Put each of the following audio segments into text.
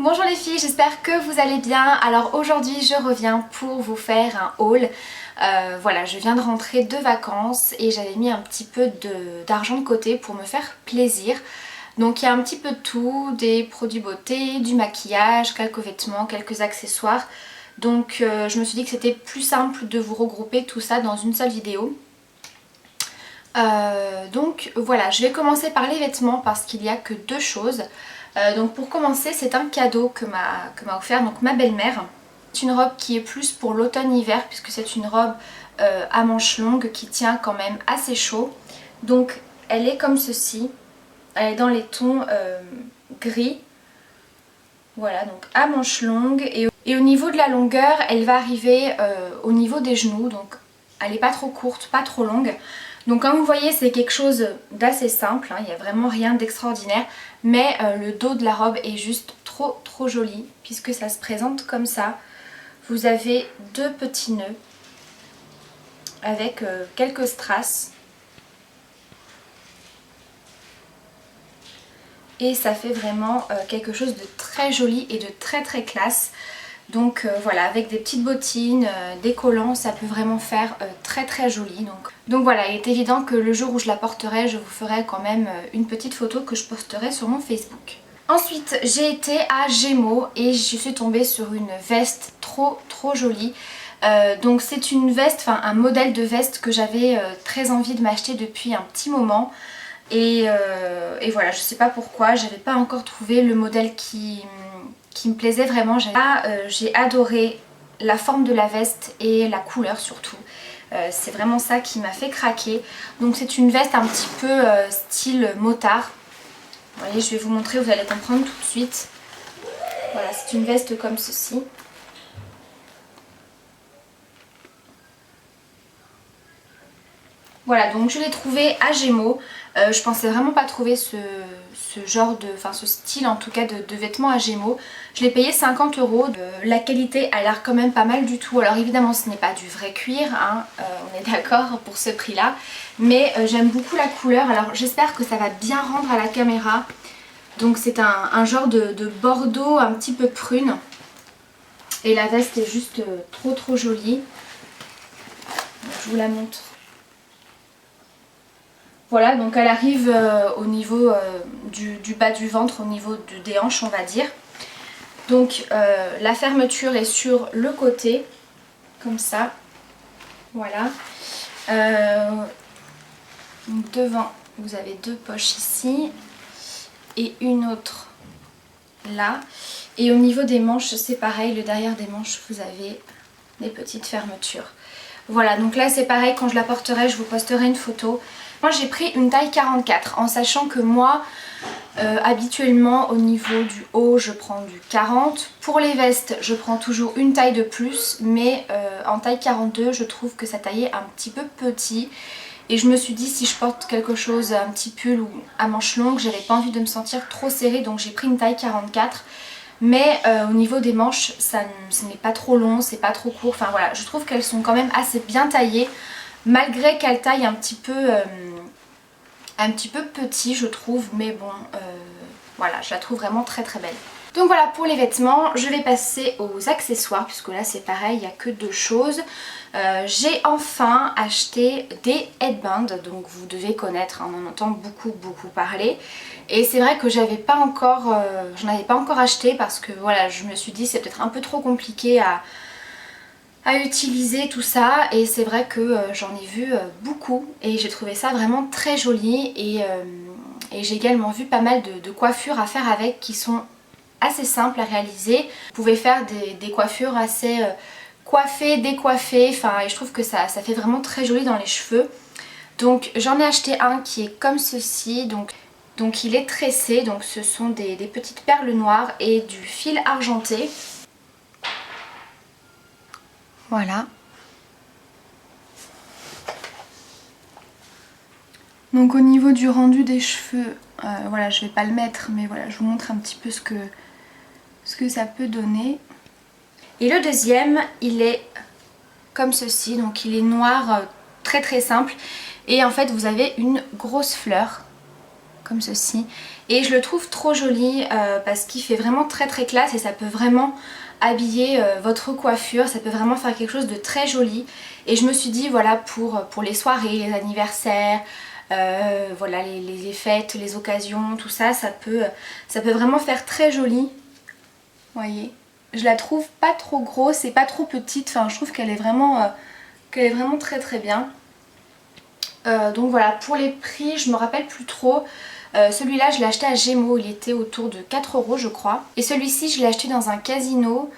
Bonjour les filles, j'espère que vous allez bien. Alors aujourd'hui je reviens pour vous faire un haul. Voilà, je viens de rentrer de vacances et j'avais mis un petit peu d'argent de côté pour me faire plaisir. Donc il y a un petit peu de tout, des produits beauté, du maquillage, quelques vêtements, quelques accessoires. Donc je me suis dit que c'était plus simple de vous regrouper tout ça dans une seule vidéo. Donc voilà, je vais commencer par les vêtements parce qu'il n'y a que deux choses. Donc pour commencer, c'est un cadeau que m'a offert donc ma belle-mère. C'est une robe qui est plus pour l'automne-hiver puisque c'est une robe à manches longues qui tient quand même assez chaud. Donc elle est comme ceci, elle est dans les tons gris. Voilà, donc à manches longues et au niveau de la longueur, elle va arriver au niveau des genoux. Donc elle n'est pas trop courte, pas trop longue. Donc comme vous voyez, c'est quelque chose d'assez simple, hein, il n'y a vraiment rien d'extraordinaire. Mais le dos de la robe est juste trop joli puisque ça se présente comme ça. Vous avez deux petits nœuds avec quelques strass. Et ça fait vraiment quelque chose de très joli et de très classe. Donc voilà, avec des petites bottines, des collants, ça peut vraiment faire très joli. Donc voilà, il est évident que le jour où je la porterai, je vous ferai quand même une petite photo que je posterai sur mon Facebook. Ensuite, j'ai été à Gémeaux et je suis tombée sur une veste trop jolie. Donc c'est une veste, enfin un modèle de veste que j'avais très envie de m'acheter depuis un petit moment. Et voilà, je sais pas pourquoi, j'avais pas encore trouvé le modèle qui me plaisait vraiment. J'ai adoré la forme de la veste et la couleur surtout. C'est vraiment ça qui m'a fait craquer. Donc c'est une veste un petit peu style motard. Vous voyez, je vais vous montrer, vous allez comprendre tout de suite. Voilà, c'est une veste comme ceci. Voilà, donc je l'ai trouvée à Gémeaux. Je pensais vraiment pas trouver ce genre de, enfin ce style en tout cas de vêtements à Gémeaux. Je l'ai payé 50 €. La qualité a l'air quand même pas mal du tout. Alors évidemment ce n'est pas du vrai cuir, hein, on est d'accord pour ce prix là. Mais j'aime beaucoup la couleur. Alors j'espère que ça va bien rendre à la caméra. Donc c'est un genre de bordeaux un petit peu prune. Et la veste est juste trop jolie. Je vous la montre. Voilà, donc elle arrive au niveau du bas du ventre, au niveau des hanches on va dire. Donc la fermeture est sur le côté, comme ça. Voilà. Donc devant, vous avez deux poches ici et une autre là. Et au niveau des manches, c'est pareil, le derrière des manches, vous avez des petites fermetures. Voilà, donc là c'est pareil, quand je la porterai, je vous posterai une photo. Moi j'ai pris une taille 44 en sachant que moi habituellement au niveau du haut je prends du 40. Pour les vestes je prends toujours une taille de plus mais en taille 42 je trouve que sa taille est un petit peu petit. Et je me suis dit si je porte quelque chose, un petit pull ou à manches longues, j'avais pas envie de me sentir trop serrée donc j'ai pris une taille 44. Mais au niveau des manches, ce n'est pas trop long, c'est pas trop court. Enfin voilà, je trouve qu'elles sont quand même assez bien taillées. Malgré qu'elles taillent un petit peu petit je trouve. Mais bon, voilà, je la trouve vraiment très belle. Donc voilà pour les vêtements, je vais passer aux accessoires puisque là c'est pareil, il n'y a que deux choses. J'ai enfin acheté des headbands, donc vous devez connaître, hein, on en entend beaucoup parler. Et c'est vrai que j'en avais pas encore acheté parce que voilà, je me suis dit c'est peut-être un peu trop compliqué à utiliser tout ça. Et c'est vrai que j'en ai vu beaucoup et j'ai trouvé ça vraiment très joli. Et j'ai également vu pas mal de coiffures à faire avec qui sont assez simples à réaliser. Vous pouvez faire des coiffures assez coiffées, décoiffées, enfin, et je trouve que ça fait vraiment très joli dans les cheveux. Donc j'en ai acheté un qui est comme ceci, donc il est tressé, donc ce sont des petites perles noires et du fil argenté. Voilà. Donc au niveau du rendu des cheveux, voilà, je vais pas le mettre, mais voilà, je vous montre un petit peu ce que ça peut donner. Et le deuxième, il est comme ceci, donc il est noir, très simple. Et en fait vous avez une grosse fleur, comme ceci. et je le trouve trop joli parce qu'il fait vraiment très très classe et ça peut vraiment habiller votre coiffure, ça peut vraiment faire quelque chose de très joli. Et je me suis dit voilà pour les soirées, les anniversaires, voilà les fêtes, les occasions, tout ça, ça peut vraiment faire très joli. Vous voyez, je la trouve pas trop grosse et pas trop petite, enfin je trouve qu'elle est vraiment très très bien. Donc voilà, pour les prix je me rappelle plus trop. Celui-là je l'ai acheté à Gémeaux, il était autour de 4 € je crois. Et celui-ci je l'ai acheté dans un casino.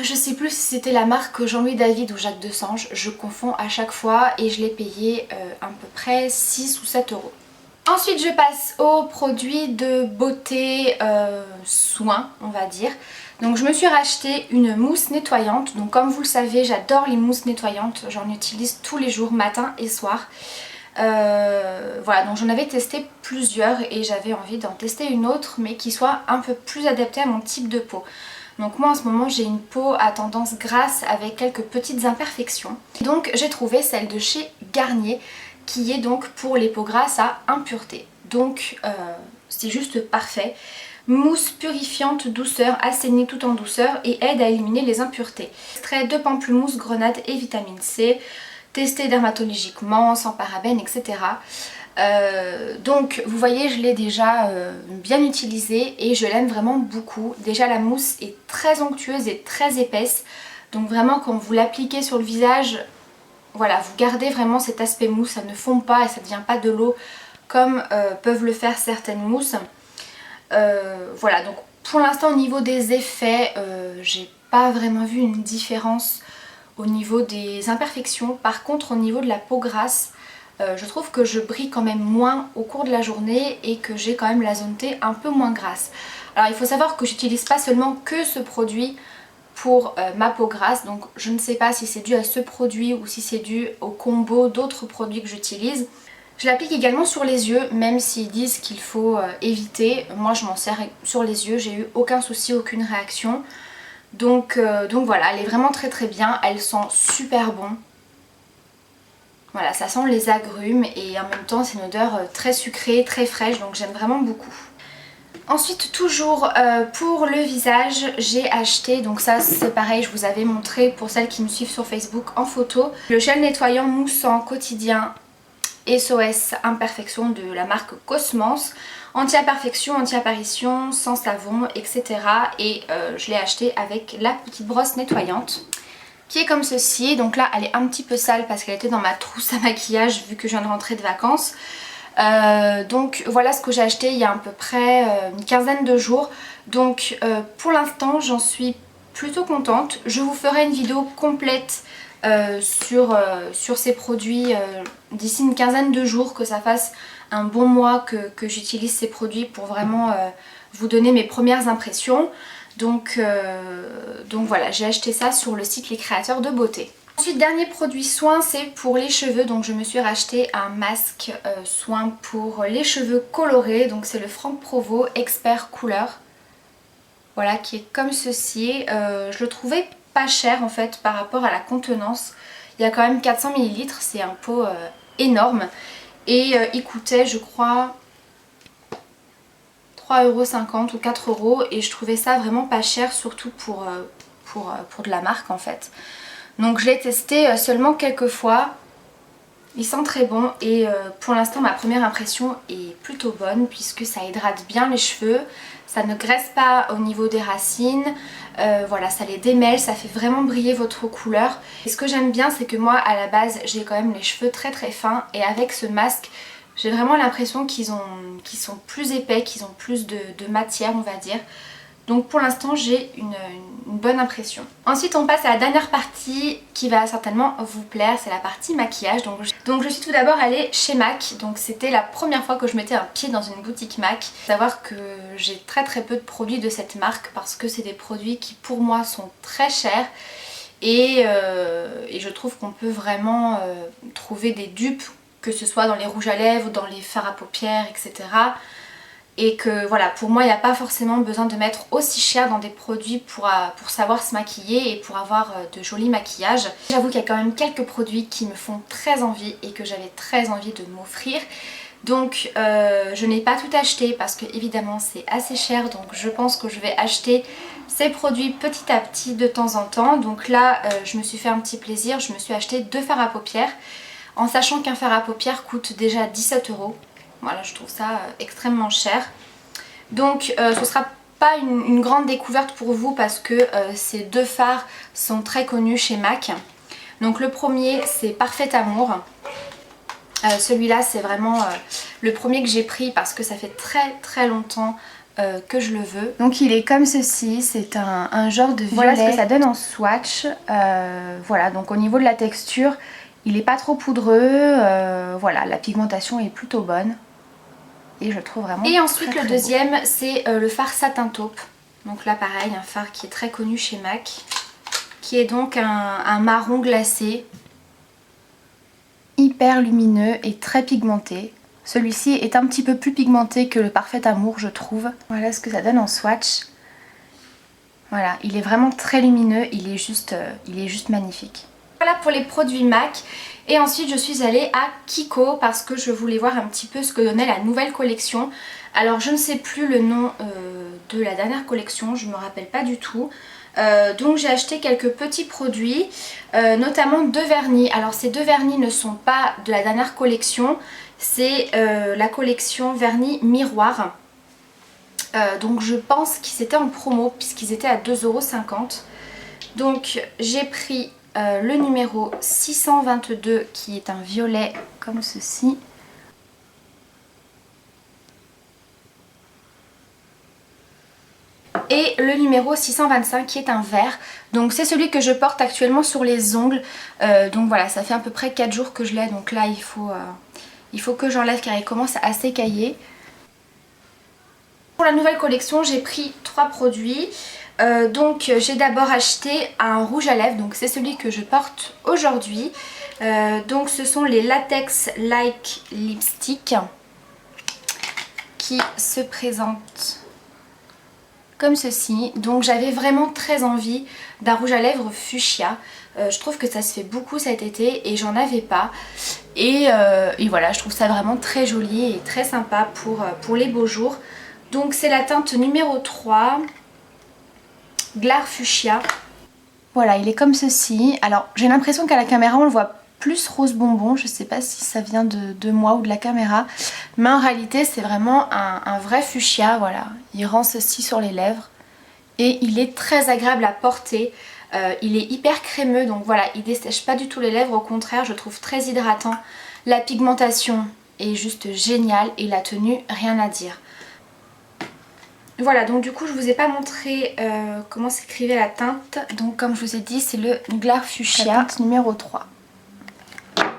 Je sais plus si c'était la marque Jean-Louis David ou Jacques Desange, je confonds à chaque fois, et je l'ai payé à peu près 6 ou 7 €. Ensuite je passe aux produits de beauté, soins on va dire. Donc je me suis racheté une mousse nettoyante. Donc comme vous le savez j'adore les mousses nettoyantes, j'en utilise tous les jours matin et soir. Voilà, donc j'en avais testé plusieurs et j'avais envie d'en tester une autre mais qui soit un peu plus adaptée à mon type de peau. Donc moi en ce moment j'ai une peau à tendance grasse avec quelques petites imperfections. Donc j'ai trouvé celle de chez Garnier qui est donc pour les peaux grasses à impureté. Donc c'est juste parfait. Mousse purifiante, douceur, assainit tout en douceur et aide à éliminer les impuretés. Extrait de pamplemousse, grenade et vitamine C. Testé dermatologiquement, sans parabènes, etc. Donc vous voyez je l'ai déjà bien utilisée et je l'aime vraiment beaucoup. Déjà la mousse est très onctueuse et très épaisse. Donc vraiment quand vous l'appliquez sur le visage, voilà, vous gardez vraiment cet aspect mousse, ça ne fond pas et ça ne devient pas de l'eau comme peuvent le faire certaines mousses. Voilà, donc pour l'instant au niveau des effets, j'ai pas vraiment vu une différence au niveau des imperfections. Par contre au niveau de la peau grasse, je trouve que je brille quand même moins au cours de la journée et que j'ai quand même la zone T un peu moins grasse. Alors il faut savoir que j'utilise pas seulement que ce produit pour ma peau grasse, donc je ne sais pas si c'est dû à ce produit ou si c'est dû au combo d'autres produits que j'utilise. Je l'applique également sur les yeux, même s'ils disent qu'il faut éviter. Moi je m'en sers sur les yeux, j'ai eu aucun souci, aucune réaction. Donc voilà, elle est vraiment très très bien, elle sent super bon. Voilà, ça sent les agrumes et en même temps c'est une odeur très sucrée, très fraîche, donc j'aime vraiment beaucoup. Ensuite toujours pour le visage j'ai acheté, donc ça c'est pareil je vous avais montré pour celles qui me suivent sur Facebook en photo, le gel nettoyant moussant quotidien SOS Imperfection de la marque Cosmos, anti-imperfection, anti-apparition, sans savon, etc. Et je l'ai acheté avec la petite brosse nettoyante qui est comme ceci. Donc là elle est un petit peu sale parce qu'elle était dans ma trousse à maquillage vu que je viens de rentrer de vacances. Donc voilà ce que j'ai acheté il y a à peu près une quinzaine de jours. Donc pour l'instant j'en suis plutôt contente. Je vous ferai une vidéo complète sur ces produits d'ici une quinzaine de jours, que ça fasse un bon mois que j'utilise ces produits pour vraiment vous donner mes premières impressions. Donc voilà, j'ai acheté ça sur le site Les Créateurs de Beauté. Ensuite, dernier produit soin, c'est pour les cheveux. Donc je me suis racheté un masque soin pour les cheveux colorés. Donc c'est le Franck Provo Expert Couleur. Voilà, qui est comme ceci. Je le trouvais pas cher en fait par rapport à la contenance. Il y a quand même 400 ml, c'est un pot énorme. Et il coûtait je crois 3,50 € ou 4 € et je trouvais ça vraiment pas cher, surtout pour de la marque en fait. Donc je l'ai testé seulement quelques fois, il sent très bon et pour l'instant ma première impression est plutôt bonne puisque ça hydrate bien les cheveux, ça ne graisse pas au niveau des racines, voilà, ça les démêle, ça fait vraiment briller votre couleur. Et ce que j'aime bien c'est que moi à la base j'ai quand même les cheveux très très fins et avec ce masque j'ai vraiment l'impression qu'ils sont plus épais, qu'ils ont plus de matière on va dire. Donc pour l'instant j'ai une bonne impression. Ensuite on passe à la dernière partie qui va certainement vous plaire, c'est la partie maquillage. Donc je suis tout d'abord allée chez MAC, donc c'était la première fois que je mettais un pied dans une boutique MAC. Faut savoir que j'ai très peu de produits de cette marque parce que c'est des produits qui pour moi sont très chers. Et je trouve qu'on peut vraiment trouver des dupes, que ce soit dans les rouges à lèvres, dans les fards à paupières, etc. Et que voilà, pour moi il n'y a pas forcément besoin de mettre aussi cher dans des produits pour savoir se maquiller et pour avoir de jolis maquillages. J'avoue qu'il y a quand même quelques produits qui me font très envie et que j'avais très envie de m'offrir. Donc je n'ai pas tout acheté parce que évidemment c'est assez cher, donc je pense que je vais acheter ces produits petit à petit de temps en temps. Donc là je me suis fait un petit plaisir, je me suis acheté 2 fards à paupières en sachant qu'un fard à paupières coûte déjà 17 €. Voilà, je trouve ça extrêmement cher. Donc ce sera pas une grande découverte pour vous parce que ces 2 fards sont très connus chez MAC. Donc le premier c'est Parfait Amour. Celui-là c'est vraiment le premier que j'ai pris parce que ça fait très longtemps que je le veux. Donc il est comme ceci, c'est un genre de violet. Voilà ce que ça donne en swatch. Voilà, donc au niveau de la texture, il n'est pas trop poudreux. Voilà, la pigmentation est plutôt bonne. Et je trouve vraiment Et ensuite le deuxième c'est le fard Satin Taupe. Donc là pareil, un fard qui est très connu chez MAC. Qui est donc un marron glacé. Hyper lumineux et très pigmenté. Celui-ci est un petit peu plus pigmenté que le Parfait Amour je trouve. Voilà ce que ça donne en swatch. Voilà, il est vraiment très lumineux, il est juste magnifique. Voilà pour les produits MAC. Et ensuite je suis allée à Kiko parce que je voulais voir un petit peu ce que donnait la nouvelle collection. Alors je ne sais plus le nom de la dernière collection, je ne me rappelle pas du tout. Donc j'ai acheté quelques petits produits, notamment 2 vernis. Alors ces 2 vernis ne sont pas de la dernière collection, c'est la collection vernis miroir. Donc je pense qu'ils étaient en promo puisqu'ils étaient à 2,50 €. Donc j'ai pris le numéro 622 qui est un violet comme ceci. Et le numéro 625 qui est un vert. Donc c'est celui que je porte actuellement sur les ongles. Donc voilà, ça fait à peu près 4 jours que je l'ai. Donc là il faut que j'enlève car il commence à s'écailler. Pour la nouvelle collection j'ai pris 3 produits. Donc j'ai d'abord acheté un rouge à lèvres. Donc c'est celui que je porte aujourd'hui. Donc ce sont les Latex Like Lipstick qui se présentent comme ceci. Donc j'avais vraiment très envie d'un rouge à lèvres fuchsia. Je trouve que ça se fait beaucoup cet été et j'en avais pas. Et voilà, je trouve ça vraiment très joli et très sympa pour les beaux jours. Donc c'est la teinte numéro 3, Glare Fuchsia. Voilà, il est comme ceci. Alors j'ai l'impression qu'à la caméra on le voit plus rose bonbon. Je sais pas si ça vient de moi ou de la caméra. Mais en réalité c'est vraiment un vrai fuchsia. Voilà, il rend ceci sur les lèvres. Et il est très agréable à porter. Il est hyper crémeux. Donc voilà, il dessèche pas du tout les lèvres. Au contraire, je trouve très hydratant. La pigmentation est juste géniale. Et la tenue, rien à dire. Voilà, donc du coup je vous ai pas montré comment s'écrivait la teinte. Donc comme je vous ai dit, c'est le Glare Fuchsia, teinte numéro 3.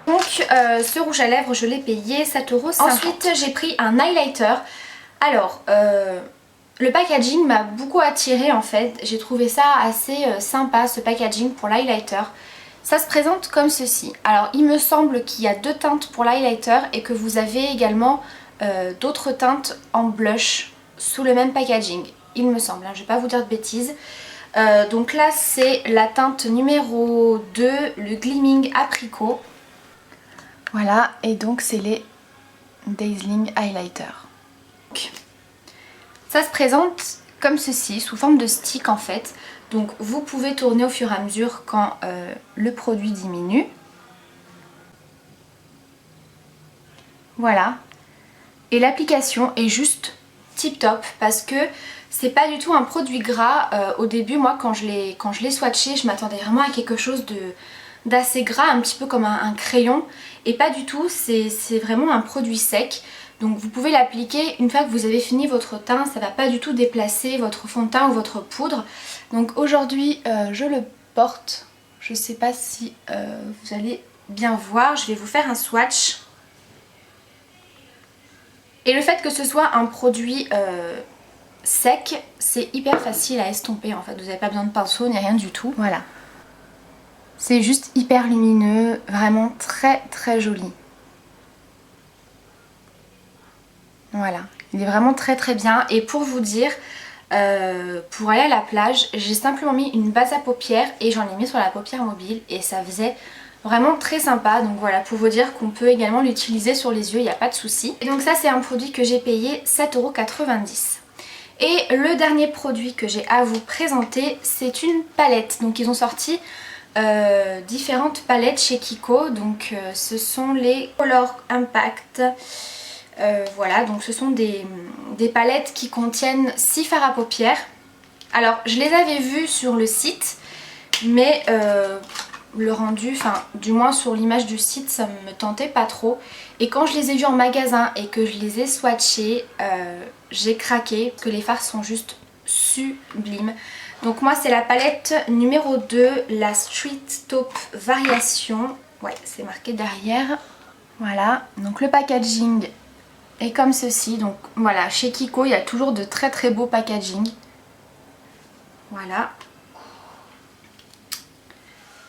Donc ce rouge à lèvres je l'ai payé 7,50 €. Ensuite j'ai pris un highlighter. Alors le packaging m'a beaucoup attiré en fait. J'ai trouvé ça assez sympa ce packaging pour l'highlighter. Ça se présente comme ceci. Alors il me semble qu'il y a 2 teintes pour l'highlighter et que vous avez également d'autres teintes en blush sous le même packaging. Il me semble, hein, je vais pas vous dire de bêtises. Donc là c'est la teinte numéro 2, le Glimming Apricot. Voilà, et donc c'est les Dazzling Highlighter. Donc, ça se présente comme ceci, sous forme de stick en fait. Donc vous pouvez tourner au fur et à mesure quand le produit diminue. Voilà. Et l'application est juste tip top parce que c'est pas du tout un produit gras. Au début moi quand je l'ai swatché je m'attendais vraiment à quelque chose d'assez gras, un petit peu comme un crayon, et pas du tout, c'est vraiment un produit sec. Donc vous pouvez l'appliquer une fois que vous avez fini votre teint, ça va pas du tout déplacer votre fond de teint ou votre poudre. Donc aujourd'hui je le porte, je sais pas si vous allez bien voir, je vais vous faire un swatch. Et le fait que ce soit un produit sec, c'est hyper facile à estomper en fait, vous n'avez pas besoin de pinceau ni rien du tout. Voilà. C'est juste hyper lumineux, vraiment très joli. Voilà, il est vraiment très bien. Et pour vous dire, pour aller à la plage, j'ai simplement mis une base à paupières et j'en ai mis sur la paupière mobile et ça faisait Vraiment très sympa, donc voilà, pour vous dire qu'on peut également l'utiliser sur les yeux, il n'y a pas de souci. Et donc ça c'est un produit que j'ai payé 7,90 €. Et le dernier produit que j'ai à vous présenter, c'est une palette. Donc ils ont sorti différentes palettes chez Kiko, donc ce sont les Color Impact. Voilà, donc ce sont des palettes qui contiennent 6 fards à paupières. Alors je les avais vues sur le site, mais le rendu, enfin du moins sur l'image du site, ça me tentait pas trop. Et quand je les ai vus en magasin et que je les ai swatchés, j'ai craqué parce que les fards sont juste sublimes. Donc moi c'est la palette numéro 2, la Street Taupe Variation. Ouais, c'est marqué derrière. Voilà, donc le packaging est comme ceci. Donc voilà, chez Kiko il y a toujours de très très beaux packaging. Voilà.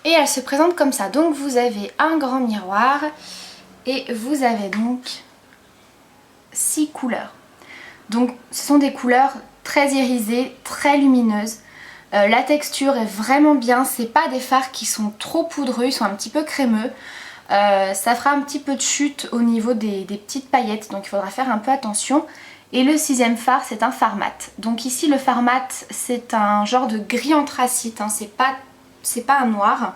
Et elle se présente comme ça. Donc vous avez un grand miroir et vous avez donc 6 couleurs. Donc ce sont des couleurs très irisées, très lumineuses. La texture est vraiment bien. C'est pas des fards qui sont trop poudreux, ils sont un petit peu crémeux. Ça fera un petit peu de chute au niveau des petites paillettes, donc il faudra faire un peu attention. Et le 6e fard, c'est un fard mat. Donc ici le fard mat, c'est un genre de gris anthracite, hein. C'est pas un noir.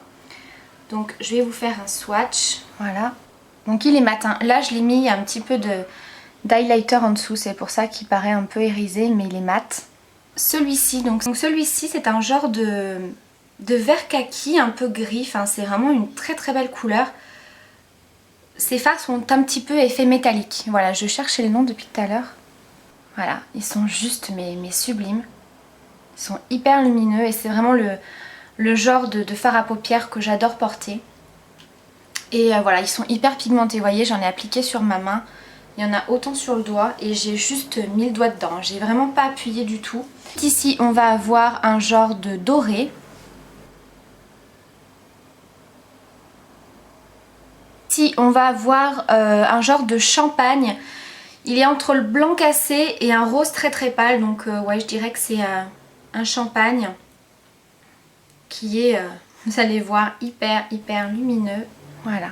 Donc je vais vous faire un swatch. Voilà. Donc il est mat, hein. Là je l'ai mis un petit peu d'highlighter en dessous, c'est pour ça qu'il paraît un peu irisé, mais il est mat. Celui-ci, donc celui-ci c'est un genre de vert kaki, un peu gris, enfin c'est vraiment une très très belle couleur. Ces fards sont un petit peu effet métallique. Voilà, je cherchais le nom depuis tout à l'heure. Voilà, ils sont juste mais sublimes. Ils sont hyper lumineux et c'est vraiment le genre de fard à paupières que j'adore porter. Et voilà, ils sont hyper pigmentés, vous voyez, j'en ai appliqué sur ma main. Il y en a autant sur le doigt et j'ai juste mis le doigt dedans. J'ai vraiment pas appuyé du tout. Ici, on va avoir un genre de doré. Ici, on va avoir un genre de champagne. Il est entre le blanc cassé et un rose très très pâle. Donc ouais, je dirais que c'est un champagne qui est, vous allez voir, hyper lumineux. Voilà.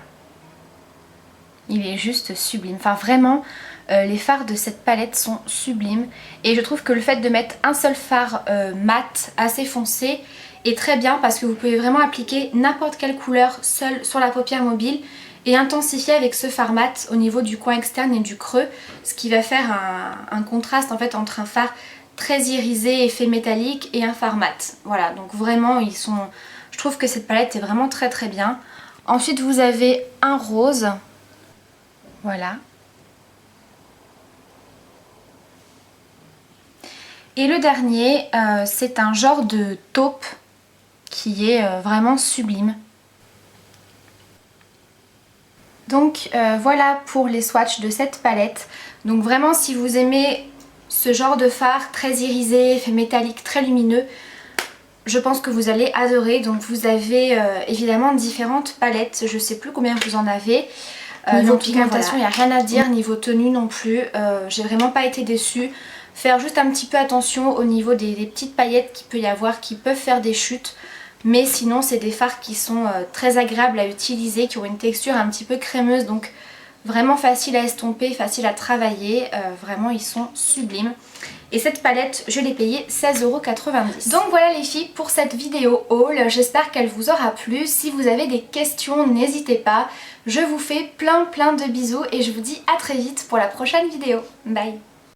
Il est juste sublime. Enfin vraiment, les fards de cette palette sont sublimes. Et je trouve que le fait de mettre un seul fard mat assez foncé est très bien parce que vous pouvez vraiment appliquer n'importe quelle couleur seule sur la paupière mobile et intensifier avec ce fard mat au niveau du coin externe et du creux, ce qui va faire un contraste en fait entre un fard très irisé, effet métallique, et un fard mat. Voilà, donc vraiment ils sont... Je trouve que cette palette est vraiment très très bien. Ensuite vous avez un rose. Voilà. Et le dernier, c'est un genre de taupe qui est vraiment sublime. Donc voilà pour les swatchs de cette palette. Donc vraiment si vous aimez ce genre de fard très irisé, effet métallique, très lumineux, je pense que vous allez adorer. Donc vous avez évidemment différentes palettes, je sais plus combien vous en avez. Niveau pigmentation, il n'y a rien à dire, niveau tenue non plus, j'ai vraiment pas été déçue. Faire juste un petit peu attention au niveau des petites paillettes qu'il peut y avoir qui peuvent faire des chutes. Mais sinon c'est des fards qui sont très agréables à utiliser, qui ont une texture un petit peu crémeuse, donc vraiment facile à estomper, facile à travailler, vraiment ils sont sublimes. Et cette palette je l'ai payée 16,90 €. Donc voilà les filles pour cette vidéo haul, j'espère qu'elle vous aura plu. Si vous avez des questions n'hésitez pas, je vous fais plein de bisous et je vous dis à très vite pour la prochaine vidéo. Bye.